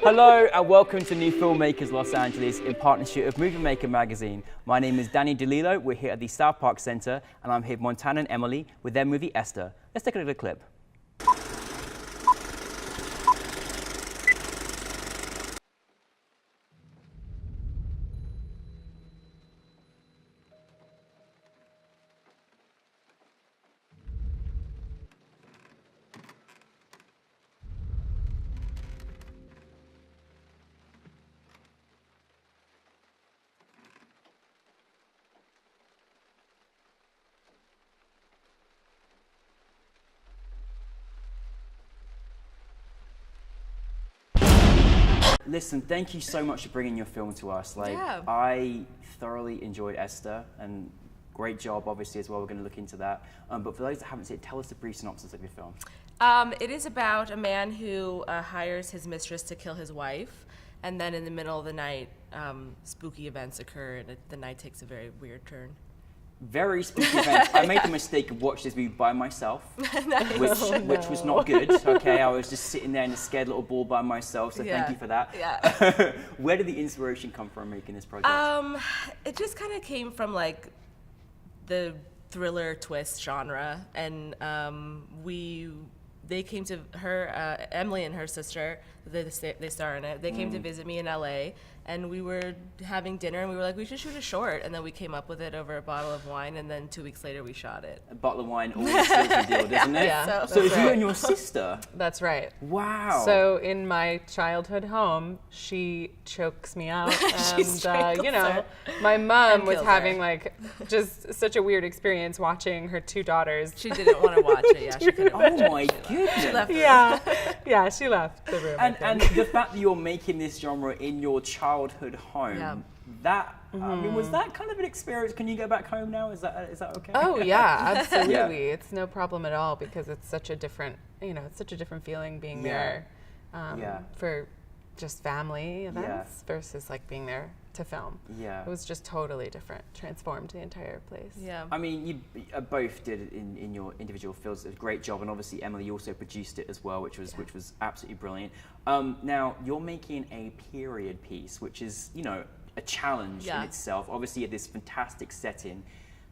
Hello and welcome to NewFilmmakers Los Angeles in partnership with Movie Maker magazine. My name is Danny DeLillo. We're here at the South Park Center and I'm here with Montana and Emily with their movie Esther. Let's take a look at the clip. Listen, thank you so much for bringing your film to us. I thoroughly enjoyed Esther, and great job, obviously, as well. We're going to look into that. But for those that haven't seen it, tell us the brief synopsis of your film. It is about a man who hires his mistress to kill his wife, and then in the middle of the night, spooky events occur, and the night takes a very weird turn. Very spooky event. I made the mistake of watching this movie by myself, which was not good. Okay, I was just sitting there in a scared little ball by myself. So thank you for that. Yeah. Where did the inspiration come from making this project? It just kind of came from like the thriller twist genre, and they came to her, Emily and her sister. They star in it. They came to visit me in LA, and we were having dinner, and we were like, we should shoot a short, and then we came up with it over a bottle of wine, and then 2 weeks later we shot it. A bottle of wine always seals the deal, doesn't it? Yeah. So it's you and your sister? That's right. Wow. So in my childhood home, she chokes me out, and you know, my mom was having like just such a weird experience watching her two daughters. She didn't want to watch it. Yeah, she couldn't. Oh my goodness. She left. Yeah, she left the room. And the fact that you're making this genre in your childhood home, that I mean, was that kind of an experience? Can you go back home now? Is that okay? Oh yeah, absolutely. It's no problem at all because it's such a different, it's such a different feeling being there for just family events versus like being there to film. Yeah, it was just totally different. Transformed the entire place. Yeah. I mean, you both did it in your individual fields. A great job, and obviously Emily, you also produced it as well, which was absolutely brilliant. Now you're making a period piece, which is a challenge in itself. Obviously, you had this fantastic setting.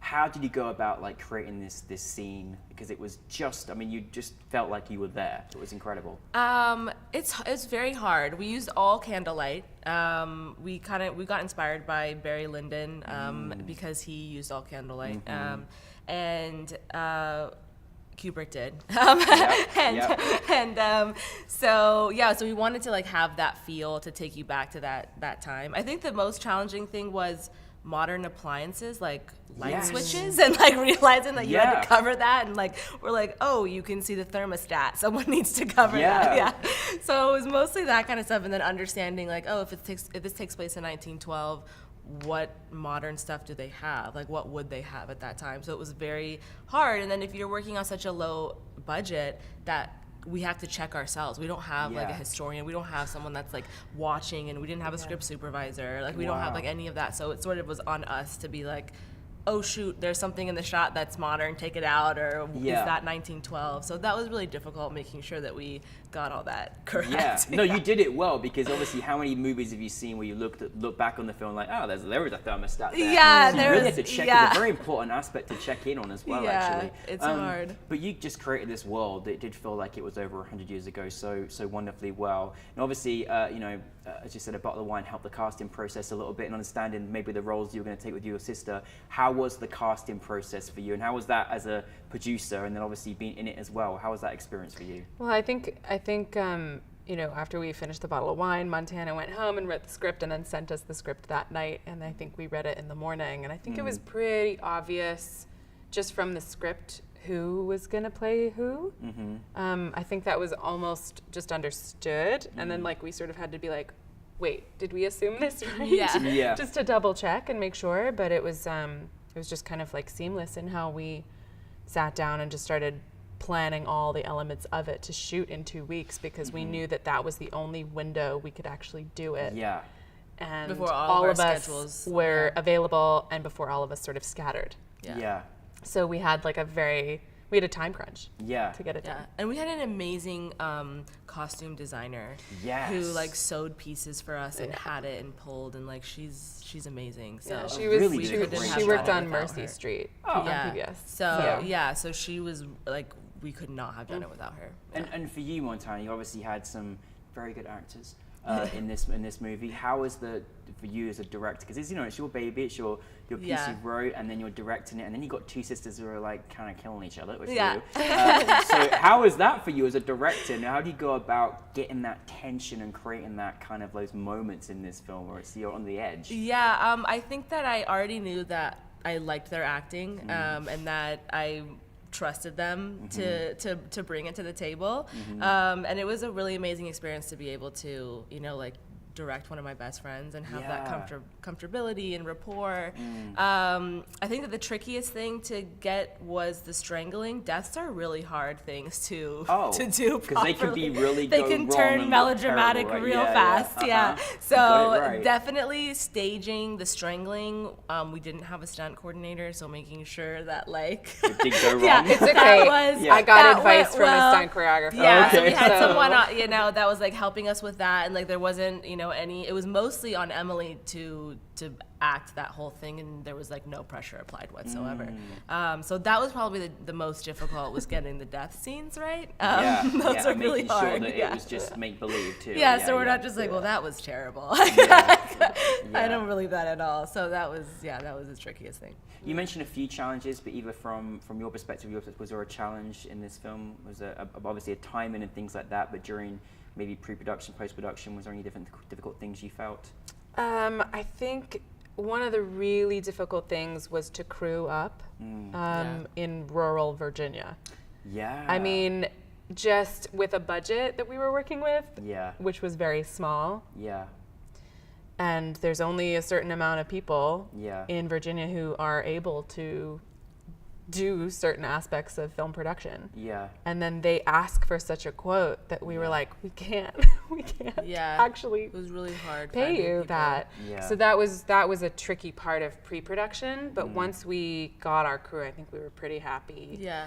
How did you go about like creating this scene? Because it was just, I mean, you just felt like you were there. It was incredible. It's very hard. We used all candlelight. We got inspired by Barry Lyndon because he used all candlelight, and Kubrick did. So we wanted to like have that feel to take you back to that time. I think the most challenging thing was modern appliances like light switches, and like realizing that you had to cover that, and like we're like, oh, you can see the thermostat, someone needs to cover that. So it was mostly that kind of stuff, and then understanding like, oh, if this takes place in 1912, what modern stuff do they have? Like, what would they have at that time? So it was very hard. And then if you're working on such a low budget, that we have to check ourselves. We don't have like a historian. We don't have someone that's like watching, and we didn't have a script supervisor. Like we don't have like any of that. So it sort of was on us to be like, oh shoot, there's something in the shot that's modern, take it out, or is that 1912? So that was really difficult, making sure that we got all that correct. Yeah, no, you did it well, because obviously how many movies have you seen where you look back on the film like, oh, there was a thermostat there. Yeah, so you really have to check. It's a very important aspect to check in on as well, actually. It's hard. But you just created this world that did feel like it was over 100 years ago so wonderfully well. And obviously, as you said, a bottle of wine helped the casting process a little bit, and understanding maybe the roles you were going to take with your sister. How was the casting process for you, and how was that as a producer, and then obviously being in it as well? How was that experience for you? Well, I think after we finished the bottle of wine, Montana went home and wrote the script, and then sent us the script that night, and I think we read it in the morning, and I think it was pretty obvious just from the script who was going to play who. I think that was almost just understood, and then like we sort of had to be like, wait, did we assume this right? Just to double check and make sure. But it was just kind of like seamless in how we sat down and just started planning all the elements of it to shoot in 2 weeks, because we knew that was the only window we could actually do it. Yeah. And before all of us schedules were available, and before all of us sort of scattered. Yeah. So we had like a very we had a time crunch. Yeah. To get it done. And we had an amazing costume designer. Yes. Who like sewed pieces for us and had it and pulled, and like she's amazing. So Yeah, she worked on without Mercy her. Street. Oh. Yeah. PBS. So she was like, we could not have done it without her. And for you, Montana, you obviously had some very good actors in this movie. How was for you as a director? Because it's your baby, it's your piece you wrote, and then you're directing it, and then you got two sisters who are like kind of killing each other, which is you. So how was that for you as a director? Now, how do you go about getting that tension and creating that kind of those moments in this film where you're on the edge? Yeah, I think that I already knew that I liked their acting, and that I trusted them to bring it to the table, and it was a really amazing experience to be able to like direct one of my best friends and have that comfortability and rapport. I think that the trickiest thing to get was the strangling. Deaths are really hard things to do because they can be really they can turn melodramatic terrible, right? real fast. So definitely staging the strangling. We didn't have a stunt coordinator, so making sure that like it did go wrong. It's okay. I got advice from a stunt choreographer. So we had someone that was like helping us with that, and like there wasn't it was mostly on Emily to act that whole thing, and there was like no pressure applied whatsoever. So that was probably the most difficult, was getting the death scenes right. Those are really hard. Making sure that it was just make believe too. So we're not just like, well, that was terrible. I don't believe that at all. So that was the trickiest thing. You mentioned a few challenges, but either from your perspective, was there a challenge in this film? Was there obviously a timing and things like that, but during maybe pre-production, post-production, was there any difficult things you felt? I think one of the really difficult things was to crew up in rural Virginia. Yeah. I mean, just with a budget that we were working with, which was very small. Yeah. And there's only a certain amount of people in Virginia who are able to do certain aspects of film production. Yeah. And then they ask for such a quote that we were like, we can't actually it was really hard pay you people. that. Yeah. So that was a tricky part of pre-production, but once we got our crew, I think we were pretty happy. Yeah.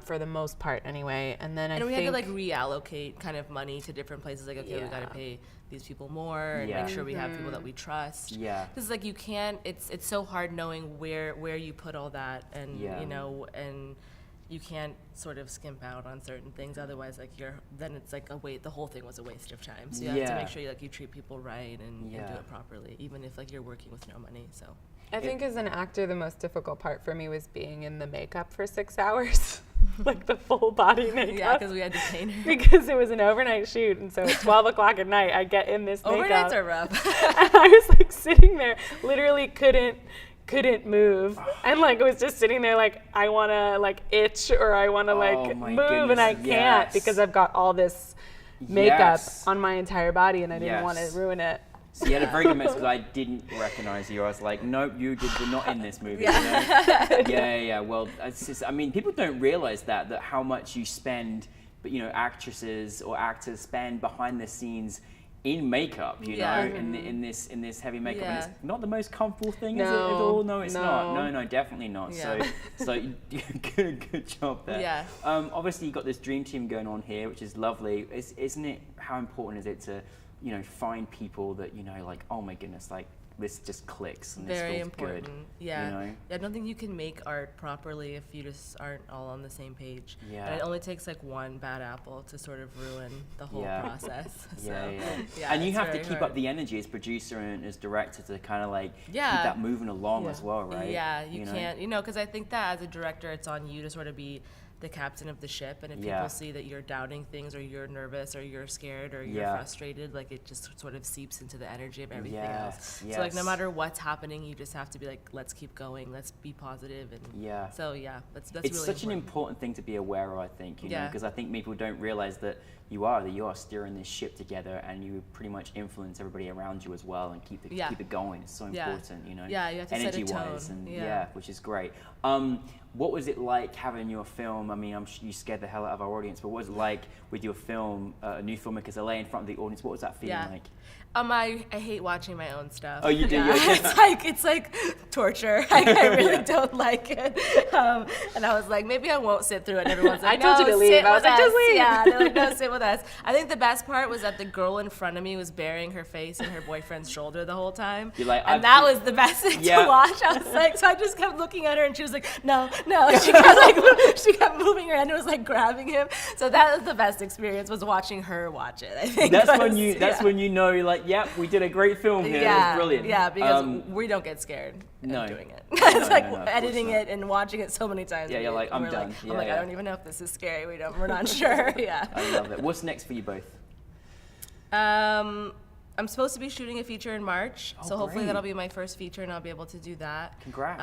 For the most part anyway. And then we had to like reallocate kind of money to different places, like, okay, we got to pay these people more and make sure we have people that we trust. Yeah. Because like you can't, it's so hard knowing where you put all that, and and you can't sort of skimp out on certain things, otherwise like then it's like the whole thing was a waste of time. So you have to make sure you treat people right and do it properly, even if like you're working with no money. So I think as an actor, the most difficult part for me was being in the makeup for 6 hours, like the full body makeup. Yeah, because we had to paint her. Because it was an overnight shoot, and so at 12 o'clock at night, I get in this makeup. Overnights are rough. And I was like sitting there, literally couldn't move, and like was just sitting there like, I want to like itch or I want to like move, and I can't because I've got all this makeup on my entire body, and I didn't want to ruin it. So you had a very good message, because I didn't recognize you. I was like, nope, you're not in this movie. Yeah. Well, it's just, I mean, people don't realize that how much you spend, but actresses or actors spend behind the scenes in makeup, in this heavy makeup, and it's not the most comfortable thing, is it at all? No, it's not. No, definitely not. Yeah. So good job there. Yeah. Obviously, you got this dream team going on here, which is lovely. Isn't it? How important is it to find people that like, oh my goodness, like this just clicks and this very feels important. good. Yeah. I don't think you can make art properly if you just aren't all on the same page. Yeah. And it only takes like one bad apple to sort of ruin the whole process. And you have to keep up the energy as producer and as director to kind of like keep that moving along as well, right? Yeah, you can't, because I think that as a director, it's on you to sort of be the captain of the ship, and if people see that you're doubting things or you're nervous or you're scared or you're frustrated, like it just sort of seeps into the energy of everything else. So like no matter what's happening, you just have to be like, let's keep going, let's be positive, and so that's it's really such an important thing to be aware of, I think, because I think people don't realize that you are steering this ship together, and you pretty much influence everybody around you as well, and keep it going. It's so important, Yeah, you have to energy set a tone. wise, and which is great. What was it like having your film? I mean, I'm sure you scared the hell out of our audience, but what was it like with your film, New Filmmakers LA, in front of the audience? What was that feeling like? I hate watching my own stuff. Oh, you do? Yeah. It's like torture. I really don't like it. And I was like, maybe I won't sit through it. And everyone's like, I told you to leave. I was like, just leave. Yeah, they're like, no, sit with us. I think the best part was that the girl in front of me was burying her face in her boyfriend's shoulder the whole time. You're like, and that was the best thing to watch. I was like, so I just kept looking at her, and she was like, no. She kept moving her hand and was like grabbing him. So that was the best experience, was watching her watch it. I think that's when you know, you're like, yep, we did a great film here. Yeah, it was brilliant. Yeah, because we don't get scared no. of doing it. No, It's like no, editing it and watching it so many times. Yeah, you're like, I'm done. I'm like, I don't even know if this is scary. We're not sure. Yeah. I love it. What's next for you both? I'm supposed to be shooting a feature in March, so hopefully that'll be my first feature, and I'll be able to do that. Congrats.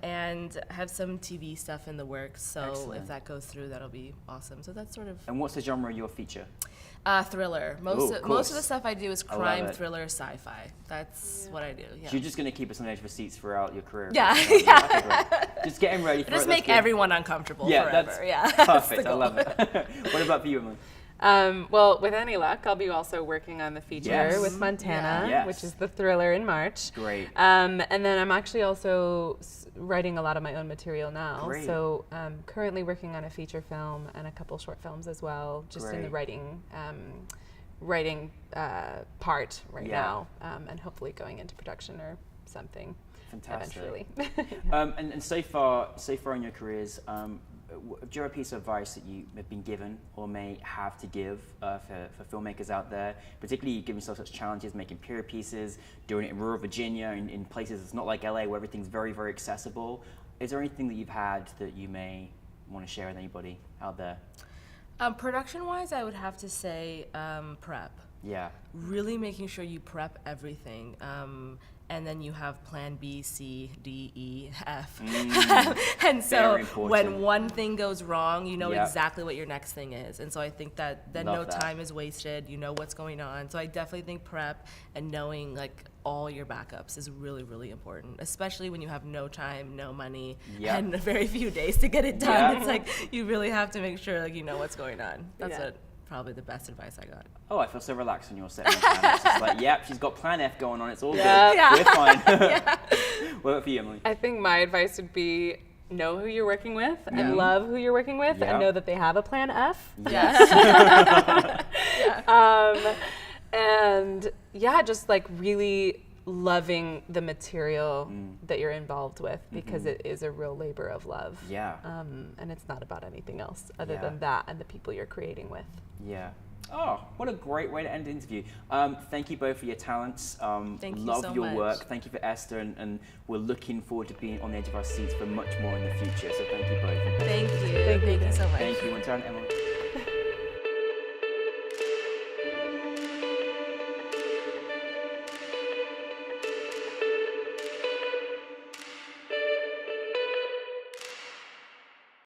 And I have some TV stuff in the works, so Excellent. if that goes through, that'll be awesome. So that's sort of. And what's the genre of your feature? Thriller. Most of the stuff I do is crime, thriller, sci-fi. That's what I do. Yeah. So you're just going to keep us on the edge of your seats throughout your career. Yeah. Okay, just getting ready for it. Just make everyone uncomfortable forever. That's perfect. I love it. What about for you, Emily? Well, with any luck, I'll be also working on the feature with Montana, which is the thriller in March. Great. And then I'm actually also writing a lot of my own material now. Great. So currently working on a feature film and a couple short films as well, just in the writing part now, and hopefully going into production or something. Fantastic. Eventually. And so far in your careers, do you have a piece of advice that you have been given or may have to give for filmmakers out there, particularly giving yourself such challenges, making period pieces, doing it in rural Virginia, in places it's not like LA where everything's very, very accessible? Is there anything that you've had that you may want to share with anybody out there? Production-wise, I would have to say prep. Yeah. Really making sure you prep everything. And then you have plan B, C, D, E, F. And so when one thing goes wrong, you know exactly what your next thing is. And so I think that then no time is wasted. You know what's going on. So I definitely think prep and knowing like all your backups is really, really important, especially when you have no time, no money, and very few days to get it done. It's like you really have to make sure like you know what's going on. That's probably the best advice I got. Oh, I feel so relaxed when you're setting up plan. It's just like, yep, she's got plan F going on. It's all good. Yeah. We're fine. What about for you, Emily? I think my advice would be know who you're working with and love who you're working with and know that they have a plan F. Yes. And just like really loving the material that you're involved with, because it is a real labor of love. Yeah. And it's not about anything else other than that and the people you're creating with. Yeah. Oh, what a great way to end the interview. Thank you both for your talents. Thank you love so your much. work. Thank you for Esther, and we're looking forward to being on the edge of our seats for much more in the future. So thank you both. Thank you so much. Thank you, Montana and Emily.